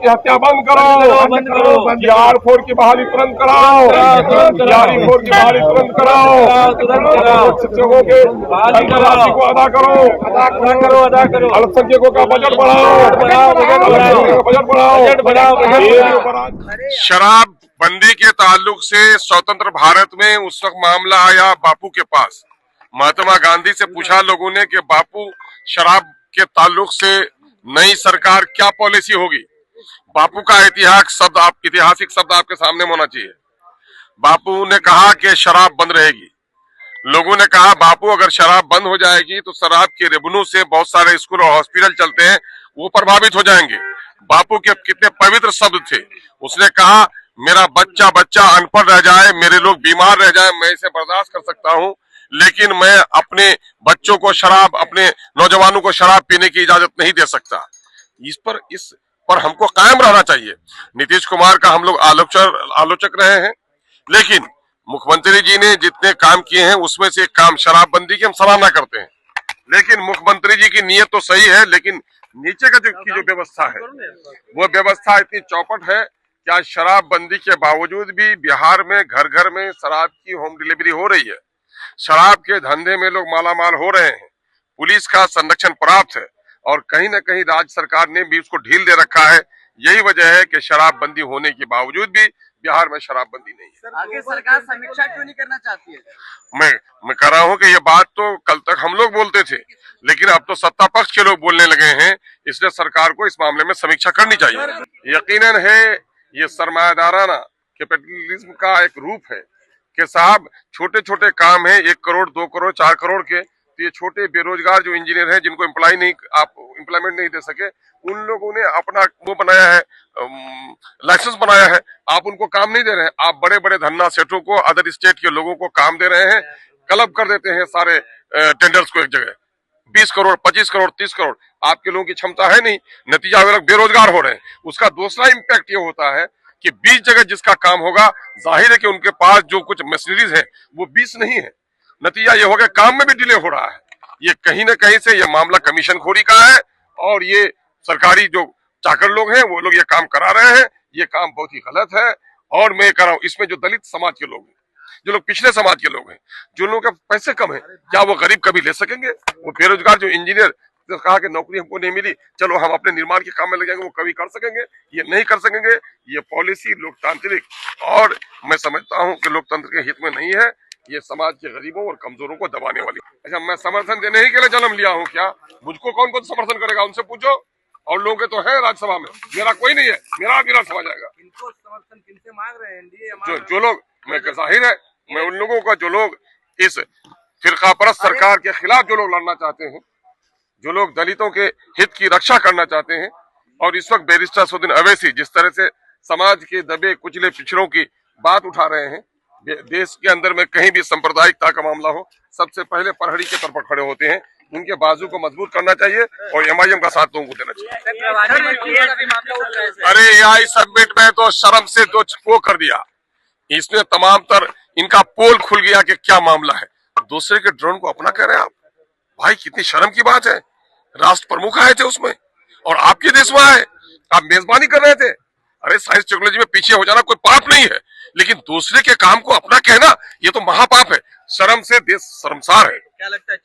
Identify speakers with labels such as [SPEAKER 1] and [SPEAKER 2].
[SPEAKER 1] की हत्या बंद करो, बिहार फोर्स की बहाली तुरंत कराओ, बिहारी फोर्स की बहाली तुरंत कराओ, शिक्षकों के राशि को अदा करो, अल्पसंख्यकों का बजट बढ़ाओ।
[SPEAKER 2] शराब बंदी के ताल्लुक से स्वतंत्र भारत में उस वक्त मामला आया बापू के पास। महात्मा गांधी से पूछा लोगों ने कि बापू शराब के ताल्लुक से नई सरकार क्या पॉलिसी होगी। बापू का ऐतिहासिक शब्द आपके सामने होना चाहिए। बापू ने कहा कि शराब बंद रहेगी। लोगों ने कहा बापू अगर शराब बंद हो जाएगी तो शराब के रेवेन्यू से बहुत सारे स्कूल और हॉस्पिटल चलते हैं वो प्रभावित हो जाएंगे। बापू के कितने पवित्र शब्द थे। उसने कहा मेरा बच्चा अनपढ़ रह जाए, मेरे लोग बीमार रह जाए, मैं इसे बर्दाश्त कर सकता हूँ, लेकिन मैं अपने बच्चों को शराब, अपने नौजवानों को शराब पीने की इजाजत नहीं दे सकता। इस पर हमको कायम रहना चाहिए। नीतीश कुमार का हम लोग आलोचक रहे हैं, लेकिन मुख्यमंत्री जी ने जितने काम किए हैं उसमें से एक काम शराबबंदी की हम सराहना करते हैं। लेकिन मुख्यमंत्री जी की नीयत तो सही है, लेकिन नीचे का जो व्यवस्था है वो व्यवस्था इतनी चौपट है कि आज शराबबंदी के बावजूद भी बिहार में घर घर में शराब की होम डिलीवरी हो रही है। शराब के धंधे में लोग मालामाल हो रहे हैं। पुलिस का संरक्षण पर्याप्त है और कहीं न कहीं राज्य सरकार ने भी उसको ढील दे रखा है। यही वजह है कि शराबबंदी होने के बावजूद भी बिहार में शराबबंदी नहीं है।
[SPEAKER 3] आगे सरकार समीक्षा क्यों नहीं करना चाहती है?
[SPEAKER 2] मैं कह रहा हूँ कि ये बात तो कल तक हम लोग बोलते थे, लेकिन अब तो सत्ता पक्ष के लोग बोलने लगे हैं, इसलिए सरकार को इस मामले में समीक्षा करनी चाहिए। यकीनन है ये सरमायादाराना कैपिटलिज्म का एक रूप है कि साहब छोटे छोटे काम है 1 करोड़ 2 करोड़ 4 करोड़ के, तो ये छोटे बेरोजगार जो इंजीनियर हैं जिनको एम्प्लॉयमेंट नहीं दे सके, उन लोगों ने अपना वो बनाया है, लाइसेंस बनाया है, आप उनको काम नहीं दे रहे हैं। आप बड़े बड़े धन्ना सेठों को, अदर स्टेट के लोगों को काम दे रहे हैं, क्लब कर देते हैं सारे टेंडर्स को एक जगह 20 करोड़ 25 करोड़ 30 करोड़। आपके लोगों की क्षमता है नहीं, नतीजा वे लोग बेरोजगार हो रहे हैं। उसका दूसरा इम्पैक्ट ये होता है कि 20 जगह जिसका काम होगा, जाहिर है कि उनके पास जो कुछ मशीनरीज है वो 20 नहीं है। नतीजा ये हो गया काम में भी डिले हो रहा है। ये कहीं ना कहीं से ये मामला कमीशन खोरी का है और ये सरकारी जो चाकर लोग हैं वो लोग ये काम करा रहे हैं। ये काम बहुत ही गलत है और मैं कह रहा हूँ इसमें जो दलित समाज के लोग हैं, जो लोग पिछड़े समाज के लोग हैं, जो लोगों के पैसे कम है, क्या वो गरीब कभी ले सकेंगे? वो बेरोजगार जो इंजीनियर तो कहा कि नौकरी हमको नहीं मिली, चलो हम अपने निर्माण के काम में लग जाएंगे, वो कभी कर सकेंगे? ये नहीं कर सकेंगे। ये पॉलिसी लोकतांत्रिक और मैं समझता हूँ कि लोकतंत्र के हित में नहीं है। ये समाज के गरीबों और कमजोरों को दबाने वाली। अच्छा, मैं समर्थन देने ही के लिए जन्म लिया हूँ क्या? मुझको कौन कौन समर्थन करेगा उनसे पूछो। और लोगों के तो है राज्यसभा में, मेरा कोई नहीं है, मेरा विराट सभा जाएगा।
[SPEAKER 3] इनको समर्थन किनसे मांग रहे हैं? एनडीए
[SPEAKER 2] जो लोग, मैं जाहिर है मैं उन लोगों का, जो लोग इस फिरकापरस्त सरकार के खिलाफ जो लोग लड़ना चाहते हैं, जो लोग दलितों के हित की रक्षा करना चाहते हैं, और इस वक्त बैरिस्टर असदुद्दीन अवैसी जिस तरह से समाज के दबे कुचले पिछड़ों की बात उठा रहे हैं, देश के अंदर में कहीं भी सांप्रदायिकता का मामला हो, सबसे पहले प्रहरी के तरफ खड़े होते हैं। उनके बाजू को मजबूत करना चाहिए और एमआईएम का साथ लोगों को देना चाहिए। अरे यहाँ इस सबमिट में तो शर्म से दो वो कर दिया। इसने तमाम इनका पोल खुल गया कि क्या मामला है। दूसरे के ड्रोन को अपना कह रहे हैं आप। भाई कितनी शर्म की बात है। राष्ट्र प्रमुख आए थे उसमें और आपके देश में आए, आप मेजबानी कर रहे थे। अरे साइंस टेक्नोलॉजी में पीछे हो जाना कोई पाप नहीं है, लेकिन दूसरे के काम को अपना कहना ये तो महापाप है। शर्म से देश शर्मसार है।
[SPEAKER 3] क्या लगता है